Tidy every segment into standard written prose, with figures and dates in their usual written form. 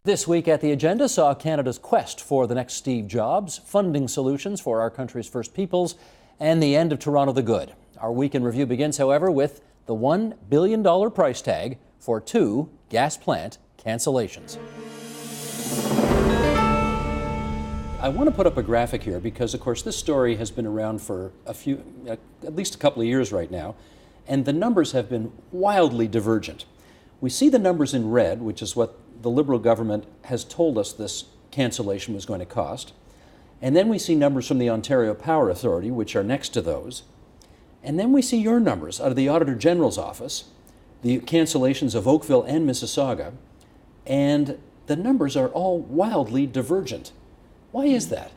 This week at the agenda saw Canada's quest for the next Steve Jobs, funding solutions for our country's First Peoples, and the end of Toronto the Good. Our week in review begins, however, with the $1 billion price tag for 2 gas plant cancellations. I want to put up a graphic here because, of course, this story has been around for at least a couple of years right now, and the numbers have been wildly divergent. We see the numbers in red, which is what the Liberal government has told us this cancellation was going to cost, and then we see numbers from the Ontario Power Authority, which are next to those, and then we see your numbers out of the Auditor General's office, the cancellations of Oakville and Mississauga, and the numbers are all wildly divergent. Why is that?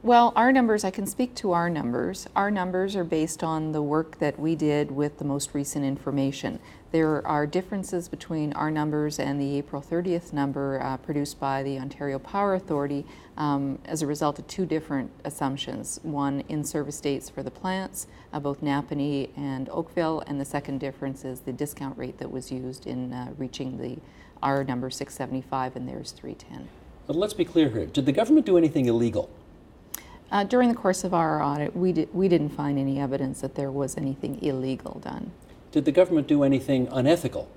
Well, our numbers, I can speak to our numbers. Our numbers are based on the work that we did with the most recent information. There are differences between our numbers and the April 30th number produced by the Ontario Power Authority as a result of 2 different assumptions. One, in-service dates for the plants, both Napanee and Oakville, and the second difference is the discount rate that was used in reaching our number 675 and theirs 310. But let's be clear here. Did the government do anything illegal? During the course of our audit, we didn't find any evidence that there was anything illegal done. Did the government do anything unethical?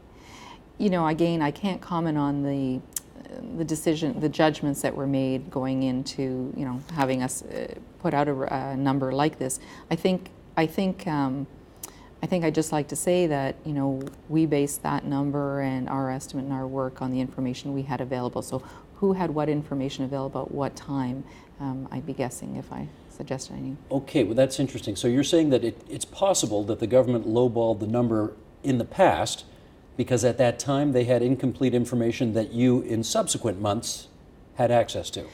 You know, again, I can't comment on the judgments that were made going into, you know, having us put out a number like this. I think I'd just like to say that, you know, we based that number and our estimate and our work on the information we had available. So who had what information available at what time, I'd be guessing if I suggested any. Okay, well that's interesting. So you're saying that it's possible that the government lowballed the number in the past because at that time they had incomplete information that you in subsequent months had access to.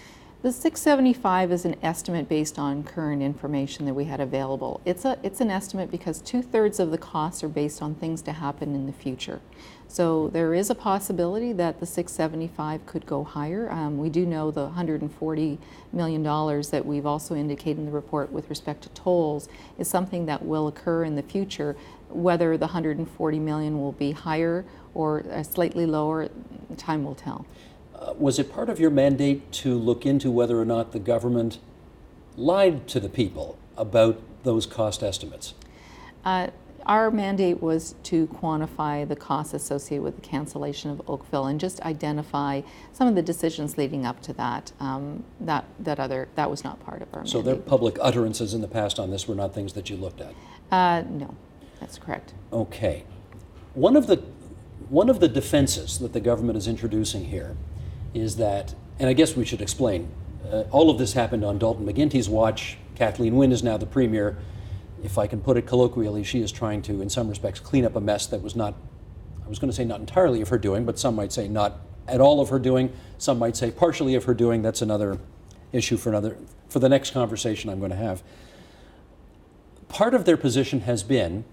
The 675 is an estimate based on current information that we had available. It's an estimate because 2/3 of the costs are based on things to happen in the future. So there is a possibility that the 675 could go higher. We do know the $140 million that we've also indicated in the report with respect to tolls is something that will occur in the future. Whether the $140 million will be higher or slightly lower, time will tell. Was it part of your mandate to look into whether or not the government lied to the people about those cost estimates? Our mandate was to quantify the costs associated with the cancellation of Oakville and just identify some of the decisions leading up to that. That was not part of our mandate. So their public utterances in the past on this were not things that you looked at? No, that's correct. Okay. One of the defenses that the government is introducing here is that, and I guess we should explain, all of this happened on Dalton McGuinty's watch. Kathleen Wynne is now the Premier. If I can put it colloquially, she is trying to, in some respects, clean up a mess that was not, I was going to say not entirely of her doing, but some might say not at all of her doing. Some might say partially of her doing. That's another issue for the next conversation I'm going to have. Part of their position has been,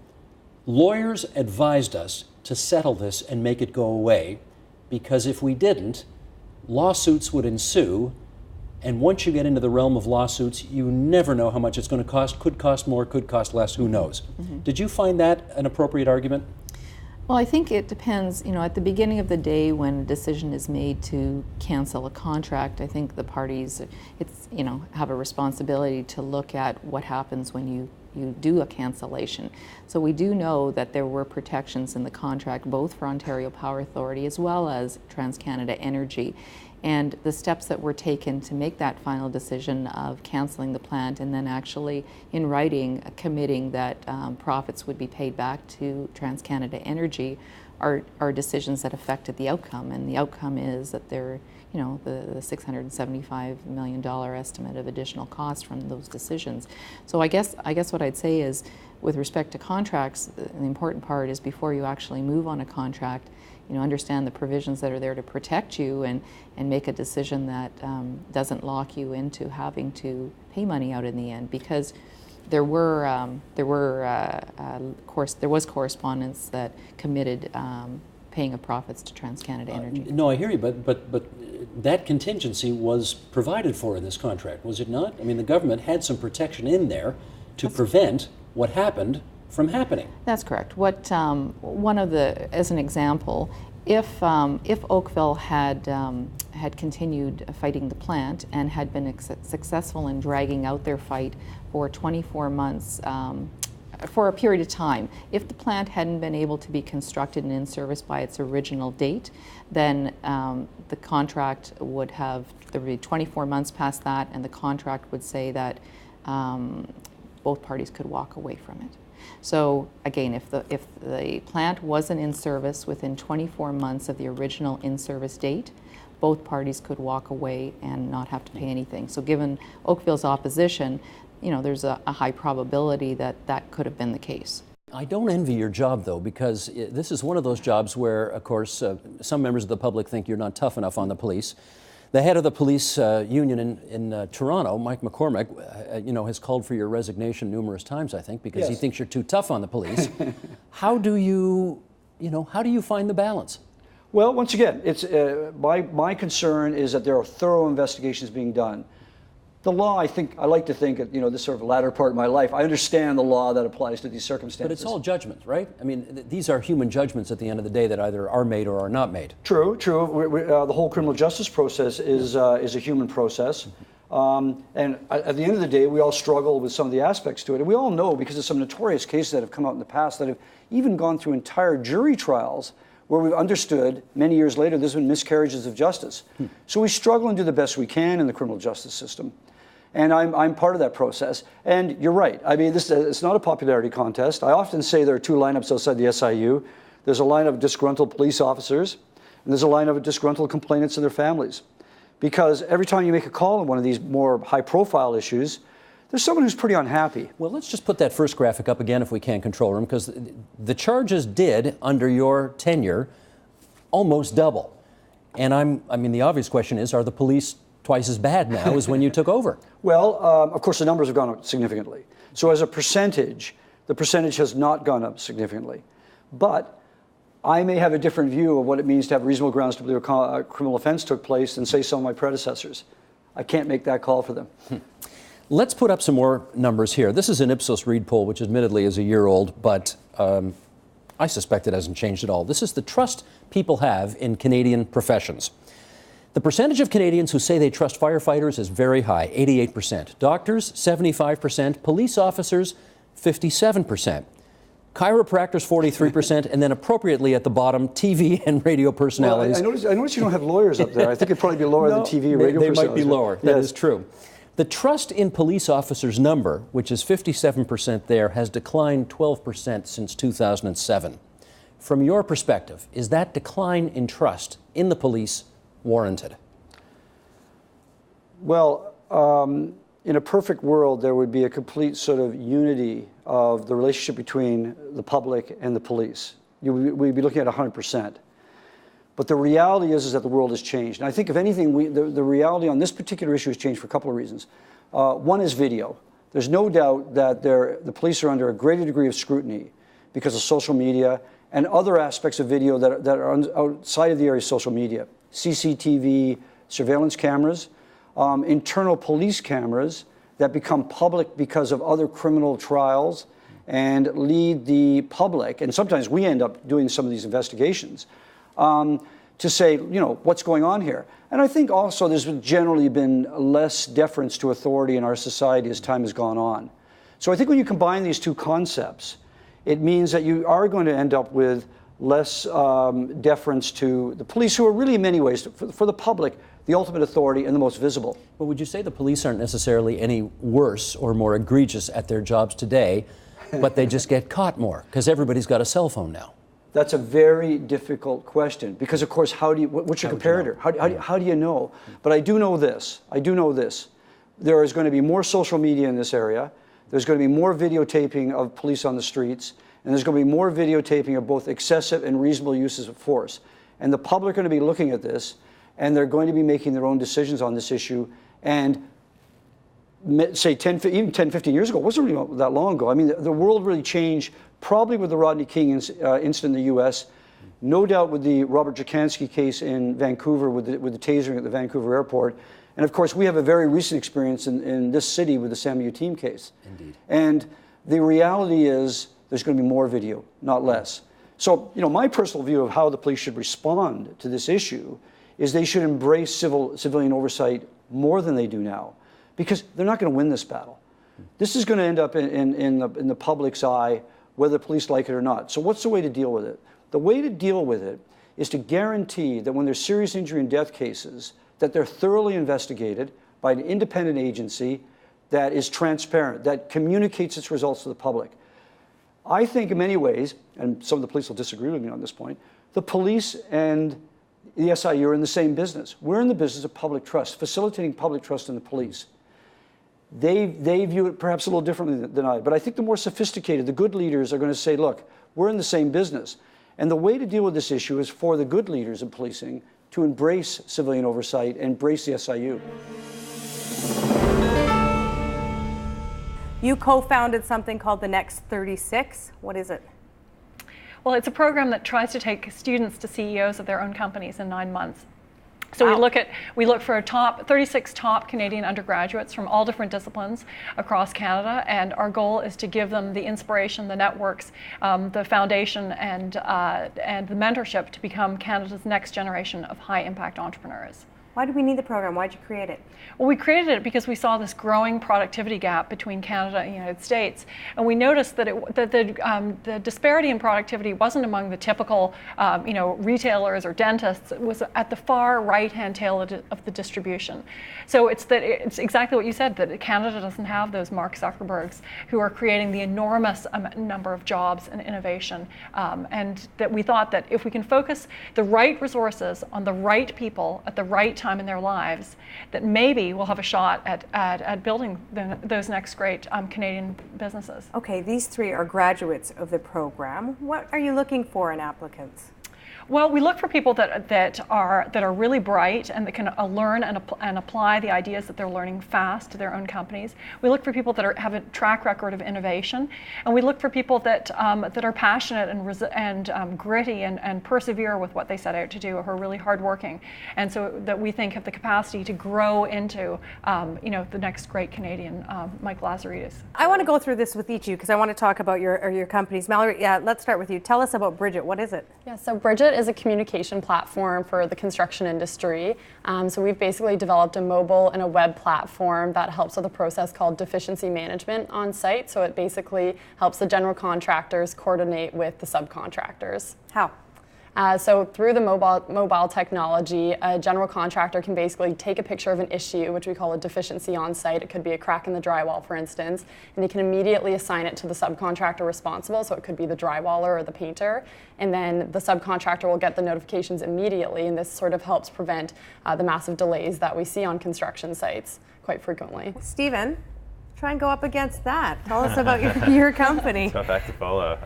lawyers advised us to settle this and make it go away, because if we didn't, lawsuits would ensue, and once you get into the realm of lawsuits, you never know how much it's going to cost. Could cost more, could cost less, who knows? Mm-hmm. Did you find that an appropriate argument? Well, I think it depends. You know, at the beginning of the day when a decision is made to cancel a contract, I think the parties, have a responsibility to look at what happens when you do a cancellation. So we do know that there were protections in the contract, both for Ontario Power Authority as well as TransCanada Energy. And the steps that were taken to make that final decision of canceling the plant and then actually in writing committing that profits would be paid back to TransCanada Energy are decisions that affected the outcome. And the outcome is that the $675 million estimate of additional costs from those decisions. So I guess what I'd say is, with respect to contracts, the important part is before you actually move on a contract, understand the provisions that are there to protect you and make a decision that doesn't lock you into having to pay money out in the end, because there was correspondence that committed paying of profits to TransCanada Energy. No, I hear you, but that contingency was provided for in this contract, was it not? I mean, the government had some protection in there to prevent what happened from happening. That's correct. As an example, if Oakville had continued fighting the plant and had been successful in dragging out their fight for 24 months, for a period of time, if the plant hadn't been able to be constructed and in service by its original date, then the contract would have, there would be 24 months past that, and the contract would say that both parties could walk away from it. So again, if the plant wasn't in service within 24 months of the original in-service date, both parties could walk away and not have to pay anything. So given Oakville's opposition, you know, there's a high probability that that could have been the case. I don't envy your job, though, because this is one of those jobs where, of course, some members of the public think you're not tough enough on the police. The head of the police union in Toronto, Mike McCormick, you know, has called for your resignation numerous times, I think, because he thinks you're too tough on the police. How do you find the balance? Well, once again, it's my concern is that there are thorough investigations being done. The law, I like to think, you know, this sort of latter part of my life, I understand the law that applies to these circumstances. But it's all judgment, right? I mean, these are human judgments at the end of the day that either are made or are not made. True. The whole criminal justice process is a human process. And at the end of the day, we all struggle with some of the aspects to it. And we all know, because of some notorious cases that have come out in the past that have even gone through entire jury trials where we've understood many years later there's been miscarriages of justice. So we struggle and do the best we can in the criminal justice system. And I'm part of that process. And you're right. I mean, it's not a popularity contest. I often say there are two lineups outside the SIU. There's a line of disgruntled police officers, and there's a line of disgruntled complainants and their families. Because every time you make a call on one of these more high-profile issues, there's someone who's pretty unhappy. Well, let's just put that first graphic up again if we can control them, because the charges did, under your tenure, almost double. And I mean, the obvious question is, are the police twice as bad now as when you took over? Well, of course, the numbers have gone up significantly. So as a percentage, the percentage has not gone up significantly. But I may have a different view of what it means to have reasonable grounds to believe a criminal offense took place than, say, some of my predecessors. I can't make that call for them. Let's put up some more numbers here. This is an Ipsos Reid poll, which admittedly is a year old, but I suspect it hasn't changed at all. This is the trust people have in Canadian professions. The percentage of Canadians who say they trust firefighters is very high, 88%. Doctors, 75%. Police officers, 57%. Chiropractors, 43%. And then appropriately at the bottom, TV and radio personalities. Well, I notice you don't have lawyers up there. I think it'd probably be lower than TV and radio personalities. They might be lower. That is true. The trust in police officers number, which is 57% there, has declined 12% since 2007. From your perspective, is that decline in trust in the police warranted? Well, in a perfect world, there would be a complete sort of unity of the relationship between the public and the police. We'd be looking at 100%. But the reality is that the world has changed. And I think, if anything, the reality on this particular issue has changed for a couple of reasons. One is video. There's no doubt that the police are under a greater degree of scrutiny because of social media and other aspects of video that are outside of the area of social media. CCTV, surveillance cameras, internal police cameras that become public because of other criminal trials and lead the public, and sometimes we end up doing some of these investigations, to say, you know, what's going on here? And I think also there's generally been less deference to authority in our society as time has gone on. So I think when you combine these two concepts, it means that you are going to end up with less deference to the police, who are really, in many ways, for the public, the ultimate authority and the most visible. But would you say the police aren't necessarily any worse or more egregious at their jobs today, but they just get caught more because everybody's got a cell phone now? That's a very difficult question because, of course, what's your comparator? How do you know? But I do know this. There is going to be more social media in this area. There's going to be more videotaping of police on the streets. And there's going to be more videotaping of both excessive and reasonable uses of force. And the public are going to be looking at this, and they're going to be making their own decisions on this issue. And say even 10, 15 years ago, it wasn't really that long ago. I mean, the world really changed probably with the Rodney King incident in the U.S., no doubt with the Robert Jacansky case in Vancouver with the tasering at the Vancouver airport. And of course, we have a very recent experience in this city with the Samu Team case. Indeed. And the reality is there's going to be more video, not less. So, my personal view of how the police should respond to this issue is they should embrace civilian oversight more than they do now, because they're not going to win this battle. This is going to end up in the public's eye, whether the police like it or not. So what's the way to deal with it? The way to deal with it is to guarantee that when there's serious injury and death cases, that they're thoroughly investigated by an independent agency that is transparent, that communicates its results to the public. I think in many ways, and some of the police will disagree with me on this point, the police and the SIU are in the same business. We're in the business of public trust, facilitating public trust in the police. They view it perhaps a little differently than I, but I think the more sophisticated, the good leaders are going to say, look, we're in the same business. And the way to deal with this issue is for the good leaders in policing to embrace civilian oversight and embrace the SIU. You co-founded something called the Next 36. What is it? Well, it's a program that tries to take students to CEOs of their own companies in 9 months. So Wow. we look for 36 top Canadian undergraduates from all different disciplines across Canada, and our goal is to give them the inspiration, the networks, the foundation, and the mentorship to become Canada's next generation of high-impact entrepreneurs. Why do we need the program? Why did you create it? Well, we created it because we saw this growing productivity gap between Canada and the United States, and we noticed that the disparity in productivity wasn't among the typical, retailers or dentists. It was at the far right-hand tail of the distribution. So it's exactly what you said, that Canada doesn't have those Mark Zuckerbergs who are creating the enormous number of jobs and innovation, and that we thought that if we can focus the right resources on the right people at the right time in their lives, that maybe we'll have a shot at building those next great Canadian businesses. Okay, these three are graduates of the program. What are you looking for in applicants? Well, we look for people that are really bright and that can learn and apply the ideas that they're learning fast to their own companies. We look for people that have a track record of innovation, and we look for people that are passionate and gritty and persevere with what they set out to do, who are really hardworking, and so that we think have the capacity to grow into the next great Canadian Mike Lazaridis. I want to go through this with each of you because I want to talk about your companies. Mallory, let's start with you. Tell us about Bridget. What is it? Yeah, so Bridget is a communication platform for the construction industry. So we've basically developed a mobile and a web platform that helps with a process called deficiency management on site. So it basically helps the general contractors coordinate with the subcontractors. How? So through the mobile technology, a general contractor can basically take a picture of an issue, which we call a deficiency on site. It could be a crack in the drywall, for instance, and they can immediately assign it to the subcontractor responsible. So it could be the drywaller or the painter, and then the subcontractor will get the notifications immediately, and this sort of helps prevent the massive delays that we see on construction sites quite frequently. Stephen, try and go up against that. Tell us about your company. Tough act to follow.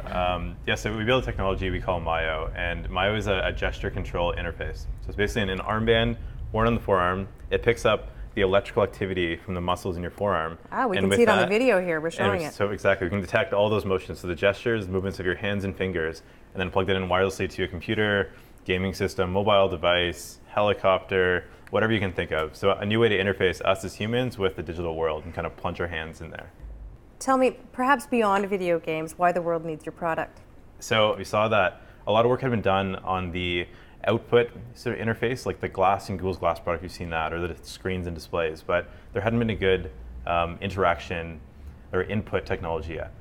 So we build a technology we call Myo, and Myo is a gesture control interface. So it's basically an armband worn on the forearm. It picks up the electrical activity from the muscles in your forearm. We can see it on the video here. We're showing it. So exactly, we can detect all those motions, so the gestures, the movements of your hands and fingers, and then plug that in wirelessly to a computer, gaming system, mobile device, helicopter, whatever you can think of. So a new way to interface us as humans with the digital world and kind of plunge our hands in there. Tell me, perhaps beyond video games, why the world needs your product. So we saw that a lot of work had been done on the output sort of interface, like the glass in Google's Glass product, you've seen that, or the screens and displays, but there hadn't been a good interaction or input technology yet.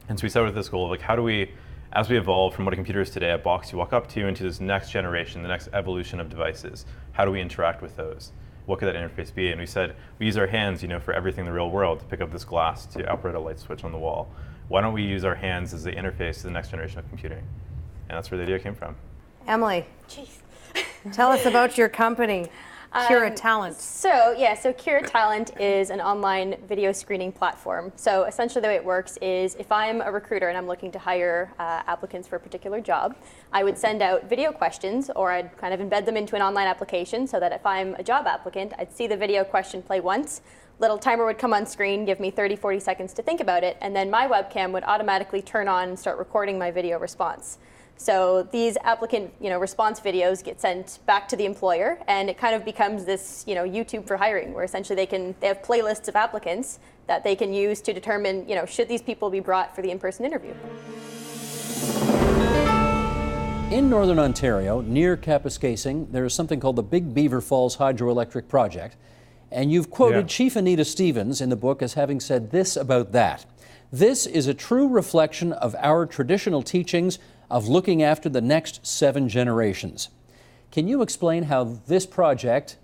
And so we started with this goal of how do we, as we evolve from what a computer is today, a box you walk up to, into this next generation, the next evolution of devices, how do we interact with those? What could that interface be? And we said, we use our hands, for everything in the real world, to pick up this glass, to operate a light switch on the wall. Why don't we use our hands as the interface to the next generation of computing? And that's where the idea came from. Emily, tell us about your company, Cura Talent. So Cura Talent is an online video screening platform. So essentially the way it works is if I'm a recruiter and I'm looking to hire applicants for a particular job, I would send out video questions, or I'd kind of embed them into an online application so that if I'm a job applicant, I'd see the video question play once, little timer would come on screen, give me 30, 40 seconds to think about it, and then my webcam would automatically turn on and start recording my video response. So these applicant response videos get sent back to the employer, and it kind of becomes this YouTube for hiring, where essentially they have playlists of applicants that they can use to determine should these people be brought for the in-person interview. In northern Ontario, near Kapuskasing, there is something called the Big Beaver Falls Hydroelectric Project. And you've quoted Chief Anita Stevens in the book as having said this about that. This is a true reflection of our traditional teachings of looking after the next 7 generations. Can you explain how this project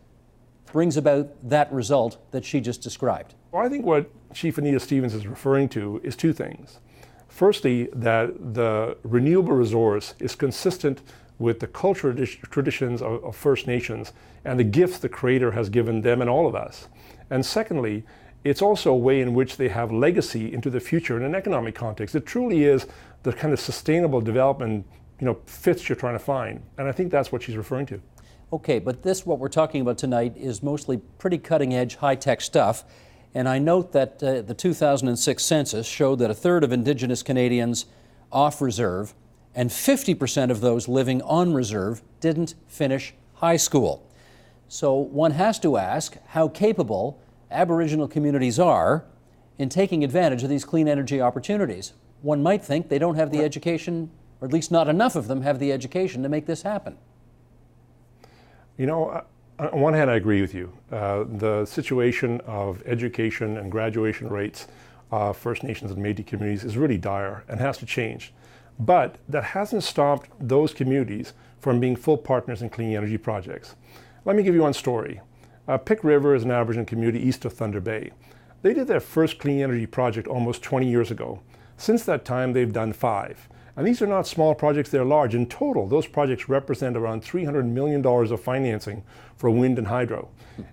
brings about that result that she just described? Well, I think what Chief Anita Stevens is referring to is 2 things. Firstly, that the renewable resource is consistent with the cultural traditions of First Nations and the gifts the Creator has given them and all of us. And secondly, it's also a way in which they have legacy into the future in an economic context. It truly is the kind of sustainable development, fits you're trying to find. And I think that's what she's referring to. Okay, but what we're talking about tonight is mostly pretty cutting-edge, high-tech stuff. And I note that the 2006 census showed that 1/3 of Indigenous Canadians off reserve and 50% of those living on reserve didn't finish high school. So one has to ask how capable Aboriginal communities are in taking advantage of these clean energy opportunities. One might think they don't have the education, or at least not enough of them have the education to make this happen. On one hand, I agree with you. The situation of education and graduation rates of First Nations and Métis communities is really dire and has to change. But that hasn't stopped those communities from being full partners in clean energy projects. Let me give you one story. Pick River is an Aboriginal community east of Thunder Bay. They did their first clean energy project almost 20 years ago. Since that time, they've done 5. And these are not small projects, they're large. In total, those projects represent around $300 million of financing for wind and hydro.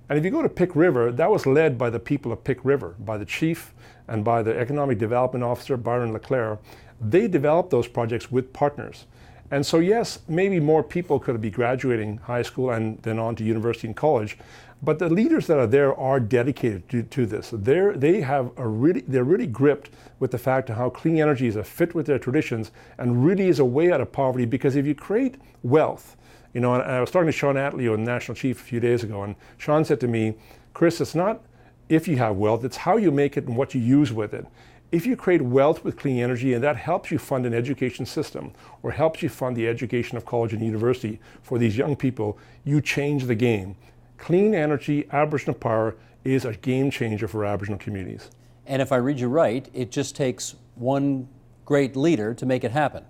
And if you go to Pick River, that was led by the people of Pick River, by the chief and by the economic development officer, Byron Leclerc. They developed those projects with partners. And so yes, maybe more people could be graduating high school and then on to university and college, but the leaders that are there are dedicated to this. They're really gripped with the fact of how clean energy is a fit with their traditions and really is a way out of poverty, because if you create wealth, and I was talking to Sean Atleo, the National Chief, a few days ago, and Sean said to me, Chris, it's not if you have wealth, it's how you make it and what you use with it. If you create wealth with clean energy and that helps you fund an education system or helps you fund the education of college and university for these young people, you change the game. Clean energy, Aboriginal power is a game changer for Aboriginal communities. And if I read you right, it just takes one great leader to make it happen.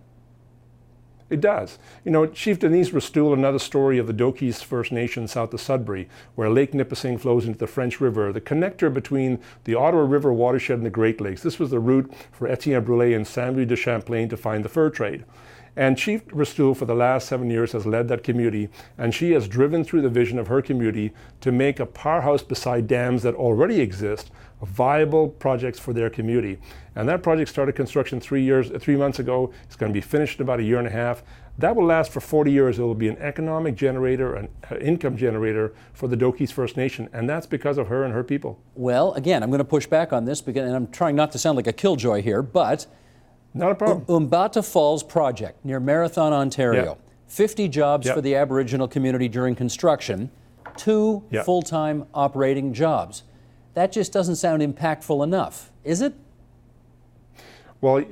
It does. Chief Denise Rastoul, another story of the Doki's First Nation south of Sudbury, where Lake Nipissing flows into the French River, the connector between the Ottawa River watershed and the Great Lakes. This was the route for Etienne Brûlé and Saint-Louis de Champlain to find the fur trade. And Chief Rastoul, for the last 7 years, has led that community, and she has driven through the vision of her community to make a powerhouse beside dams that already exist, viable projects for their community. And that project started construction 3 months ago. It's going to be finished in about 1.5 years. That will last for 40 years. It will be an economic generator, an income generator for the Doki's First Nation, and that's because of her and her people. Well, again, I'm going to push back on this, and I'm trying not to sound like a killjoy here, but not a problem. Umbata Falls project near Marathon, Ontario. 50 jobs for the Aboriginal community during construction, 2 full-time operating jobs. That just doesn't sound impactful enough, is it? Well,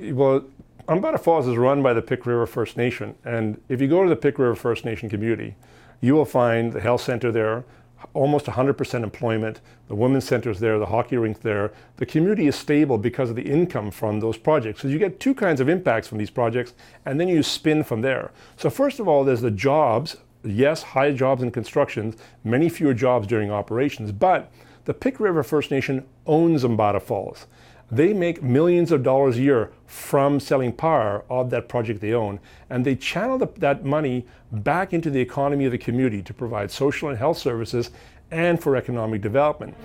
Umbata Falls is run by the Pick River First Nation, and if you go to the Pick River First Nation community, you will find the health center there, almost 100% employment, the women's center's there, the hockey rink's there. The community is stable because of the income from those projects. So you get 2 kinds of impacts from these projects, and then you spin from there. So first of all, there's the jobs. Yes, high jobs in construction, many fewer jobs during operations, but the Pick River First Nation owns Umbata Falls. They make millions of dollars a year from selling power of that project they own, and they channel that money back into the economy of the community to provide social and health services and for economic development.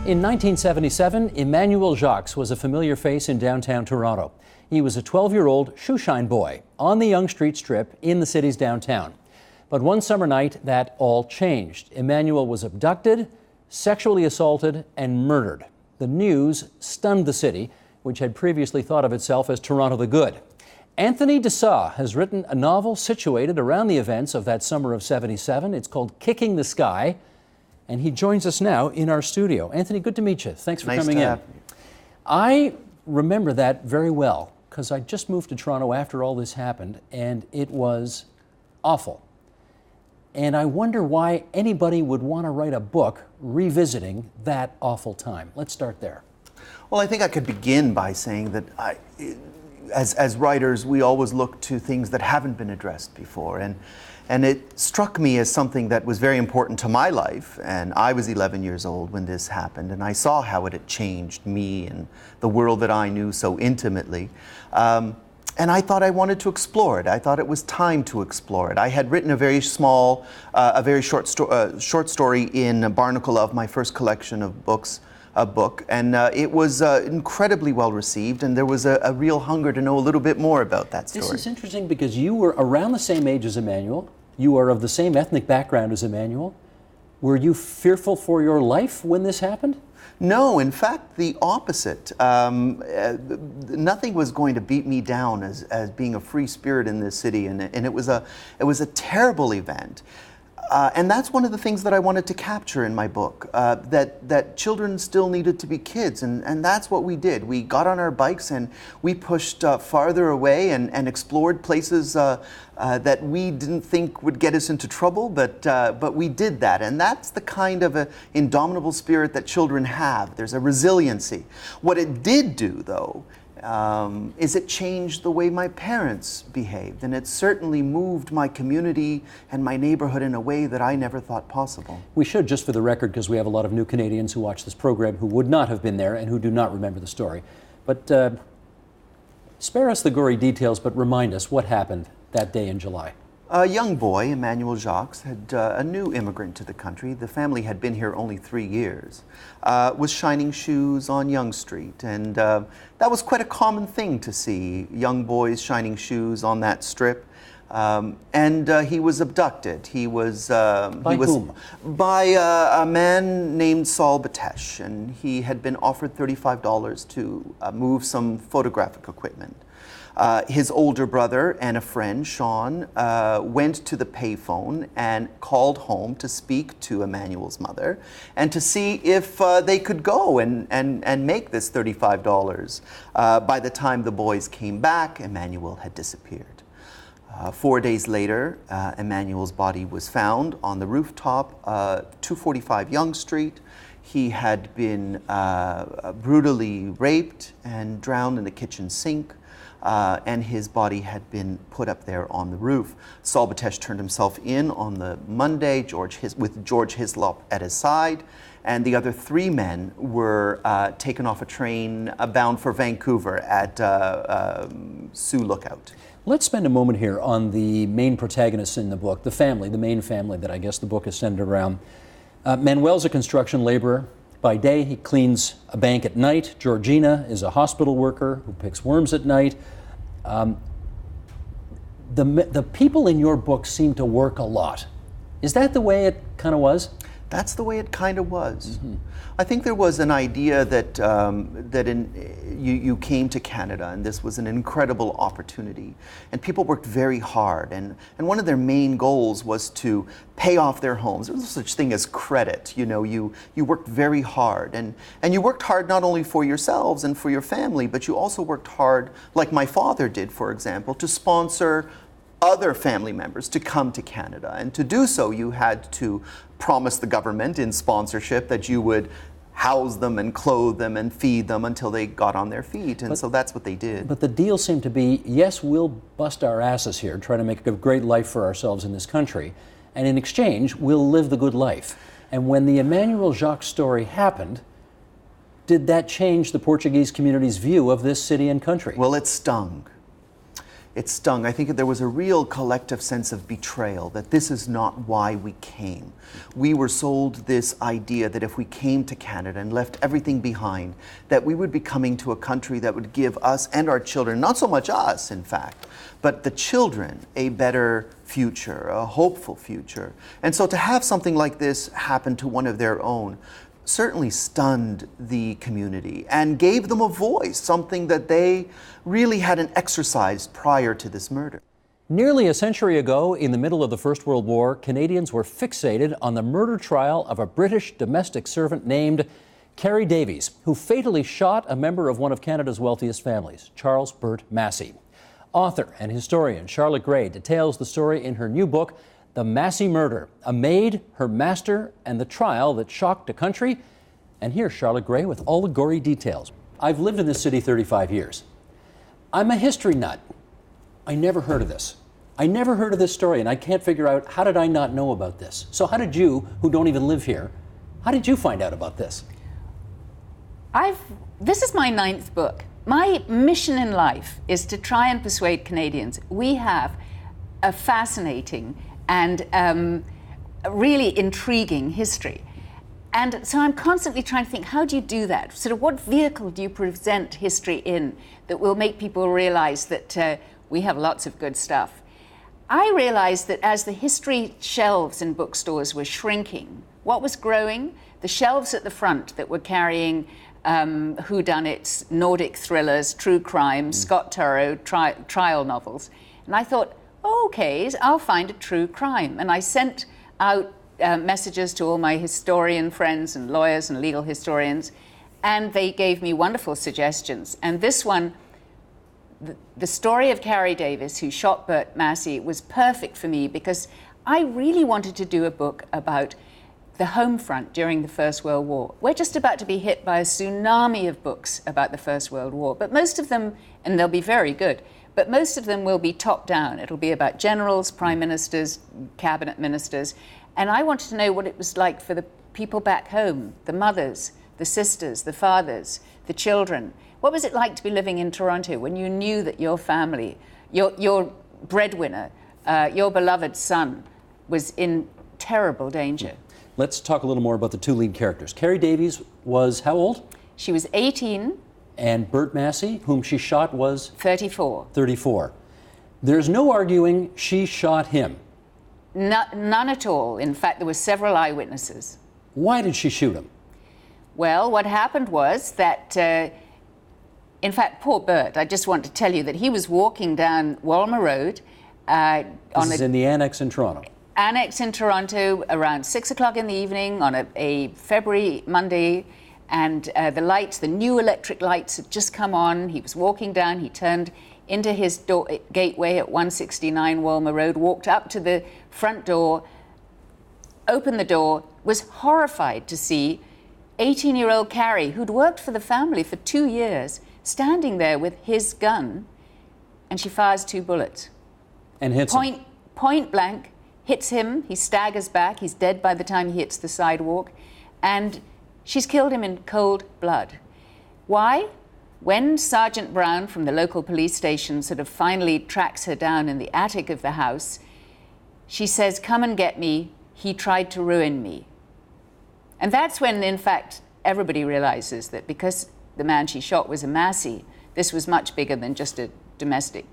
In 1977, Emmanuel Jacques was a familiar face in downtown Toronto. He was a 12-year-old shoeshine boy on the Yonge Street Strip in the city's downtown. But one summer night, that all changed. Emmanuel was abducted, sexually assaulted, and murdered. The news stunned the city, which had previously thought of itself as Toronto the Good. Anthony Dessau has written a novel situated around the events of that summer of '77. It's called Kicking the Sky, and he joins us now in our studio. Anthony, good to meet you. Thanks for coming in. I remember that very well. because I just moved to Toronto after all this happened, and it was awful. And I wonder why anybody would want to write a book revisiting that awful time. Let's start there. Well, I think I could begin by saying that as writers, we always look to things that haven't been addressed before. And it struck me as something that was very important to my life. And I was 11 years old when this happened, and I saw how it had changed me and the world that I knew so intimately. And I thought I wanted to explore it. I thought it was time to explore it. I had written a very small, a very short story in Barnacle Love, my first collection of books, a book, and it was incredibly well received, and there was a real hunger to know a little bit more about that story. This is interesting because you were around the same age as Emmanuel. You are of the same ethnic background as Emmanuel. Were you fearful for your life when this happened? No, in fact, the opposite. Nothing was going to beat me down as being a free spirit in this city, and it was a terrible event. And that's one of the things that I wanted to capture in my book, that children still needed to be kids, and that's what we did. We got on our bikes and we pushed farther away and explored places that we didn't think would get us into trouble, but we did that. And that's the kind of a indomitable spirit that children have. There's a resiliency. What it did do, though, is it changed the way my parents behaved, and it certainly moved my community and my neighborhood in a way that I never thought possible. We should, just for the record, because we have a lot of new Canadians who watch this program who would not have been there and who do not remember the story. But spare us the gory details, but remind us what happened that day in July. A young boy, Emmanuel Jacques, had a new immigrant to the country. The family had been here only 3 years. Was shining shoes on Yonge Street, and that was quite a common thing to see, young boys shining shoes on that strip. And he was abducted. He was by whom? By a man named Saul Batesh, and he had been offered $35 to move some photographic equipment. His older brother and a friend, Sean, went to the payphone and called home to speak to Emmanuel's mother and to see if they could go and make this $35. By the time the boys came back, Emmanuel had disappeared. 4 days later, Emmanuel's body was found on the rooftop, 245 Yonge Street. He had been brutally raped and drowned in the kitchen sink. And his body had been put up there on the roof. Saul Batesh turned himself in on the Monday, with George Hislop at his side, and the other 3 men were taken off a train bound for Vancouver at Sioux Lookout. Let's spend a moment here on the main protagonists in the book, the family, the main family that I guess the book is centered around. Manuel's a construction laborer. By day, he cleans a bank at night. Georgina is a hospital worker who picks worms at night. The people in your book seem to work a lot. Is that the way it kind of was? That's the way it kind of was. Mm-hmm. I think there was an idea that you came to Canada and this was an incredible opportunity, and people worked very hard, and one of their main goals was to pay off their homes. There was no such thing as credit. You know, you worked very hard, and you worked hard not only for yourselves and for your family, but you also worked hard, like my father did, for example, to sponsor other family members to come to Canada. And to do so, you had to promise the government in sponsorship that you would house them and clothe them and feed them until they got on their feet. And so that's what they did. But the deal seemed to be, yes, we'll bust our asses here, try to make a great life for ourselves in this country. And in exchange, we'll live the good life. And when the Emmanuel Jacques story happened, did that change the Portuguese community's view of this city and country? Well, it stung. It stung. I think that there was a real collective sense of betrayal, that this is not why we came. We were sold this idea that if we came to Canada and left everything behind, that we would be coming to a country that would give us and our children, not so much us, in fact, but the children, a better future, a hopeful future. And so to have something like this happen to one of their own certainly stunned the community and gave them a voice, something that they really hadn't exercised prior to this murder. Nearly a century ago, in the middle of the First World War, Canadians were fixated on the murder trial of a British domestic servant named Carrie Davies, who fatally shot a member of one of Canada's wealthiest families, Charles Burt Massey. Author and historian Charlotte Gray details the story in her new book, The Massey Murder, a maid, her master, and the trial that shocked a country. And here's Charlotte Gray with all the gory details. I've lived in this city 35 years. I'm a history nut. I never heard of this. I never heard of this story, and I can't figure out, how did I not know about this? So how did you, who don't even live here, how did you find out about this? This is my 9th book. My mission in life is to try and persuade Canadians. We have a fascinating and really intriguing history. And so I'm constantly trying to think, how do you do that? Sort of what vehicle do you present history in that will make people realize that we have lots of good stuff? I realized that as the history shelves in bookstores were shrinking, what was growing? The shelves at the front that were carrying whodunits, Nordic thrillers, true crime, Scott Turow, trial novels. And I thought, okay, I'll find a true crime. And I sent out messages to all my historian friends and lawyers and legal historians, and they gave me wonderful suggestions. And this one, the story of Carrie Davies, who shot Burt Massey, was perfect for me because I really wanted to do a book about the home front during the First World War. We're just about to be hit by a tsunami of books about the First World War, but most of them, and they'll be very good, but most of them will be top down. It'll be about generals, prime ministers, cabinet ministers, and I wanted to know what it was like for the people back home, the mothers, the sisters, the fathers, the children. What was it like to be living in Toronto when you knew that your family, your breadwinner, your beloved son was in terrible danger? Let's talk a little more about the two lead characters. Carrie Davies was how old? She was 18. And Burt Massey, whom she shot, was? 34. 34. There's no arguing she shot him. None at all. In fact, there were several eyewitnesses. Why did she shoot him? Well, what happened was that, in fact, poor Burt, I just want to tell you that he was walking down Walmer Road. This is in the Annex in Toronto. Annex in Toronto around 6 o'clock in the evening on a February Monday, and the lights, the new electric lights had just come on. He was walking down, he turned into his gateway at 169 Walmer Road, walked up to the front door, opened the door, was horrified to see 18-year-old Carrie, who'd worked for the family for 2 years, standing there with his gun, and she fires 2 bullets. And hits him. Point blank. Hits him, he staggers back, he's dead by the time he hits the sidewalk, and she's killed him in cold blood. Why? When Sergeant Brown from the local police station sort of finally tracks her down in the attic of the house, she says, "Come and get me, he tried to ruin me." And that's when, in fact, everybody realizes that because the man she shot was a Massey, this was much bigger than just a domestic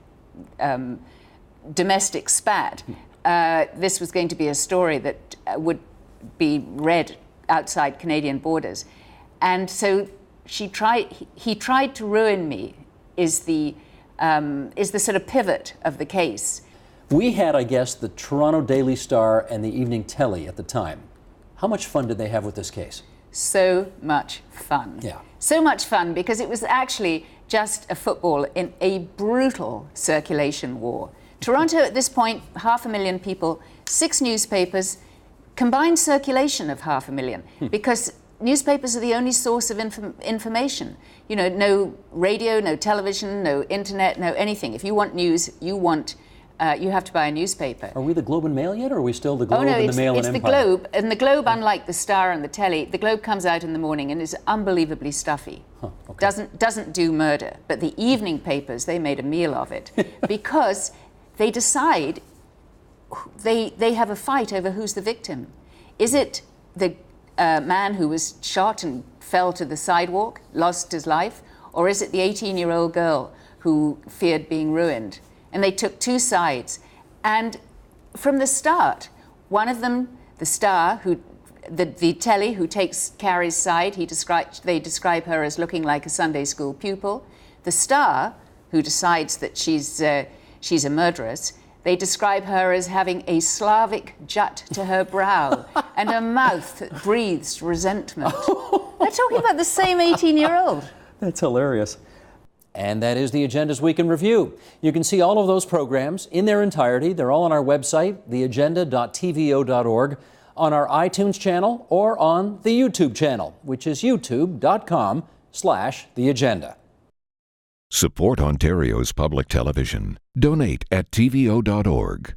spat. This was going to be a story that would be read outside Canadian borders. And so he tried to ruin me is the sort of pivot of the case. We had, I guess, the Toronto Daily Star and the Evening Telly at the time. How much fun did they have with this case? So much fun. Yeah. So much fun because it was actually just a football in a brutal circulation war. Toronto, at this point, 500,000 people, 6 newspapers, combined circulation of 500,000, because newspapers are the only source of information. You know, no radio, no television, no internet, no anything. If you want news, you have to buy a newspaper. Are we the Globe and Mail yet, or are we still the Globe and the Mail and Empire? It's the Globe. And the Globe, unlike the Star and the Telly, the Globe comes out in the morning and is unbelievably stuffy. Okay. Doesn't do murder. But the evening papers, they made a meal of it because they decide, they have a fight over who's the victim. Is it the man who was shot and fell to the sidewalk, lost his life, or is it the 18-year-old girl who feared being ruined? And they took 2 sides. And from the start, one of them, the Star, the Telly, who takes Carrie's side, they describe her as looking like a Sunday school pupil. The Star, who decides that she's a murderess, they describe her as having a Slavic jut to her brow and a mouth that breathes resentment. We're talking about the same 18-year-old. That's hilarious. And that is the Agenda's Week in Review. You can see all of those programs in their entirety. They're all on our website, theagenda.tvo.org, on our iTunes channel, or on the YouTube channel, which is youtube.com/theagenda. Support Ontario's public television. Donate at tvo.org.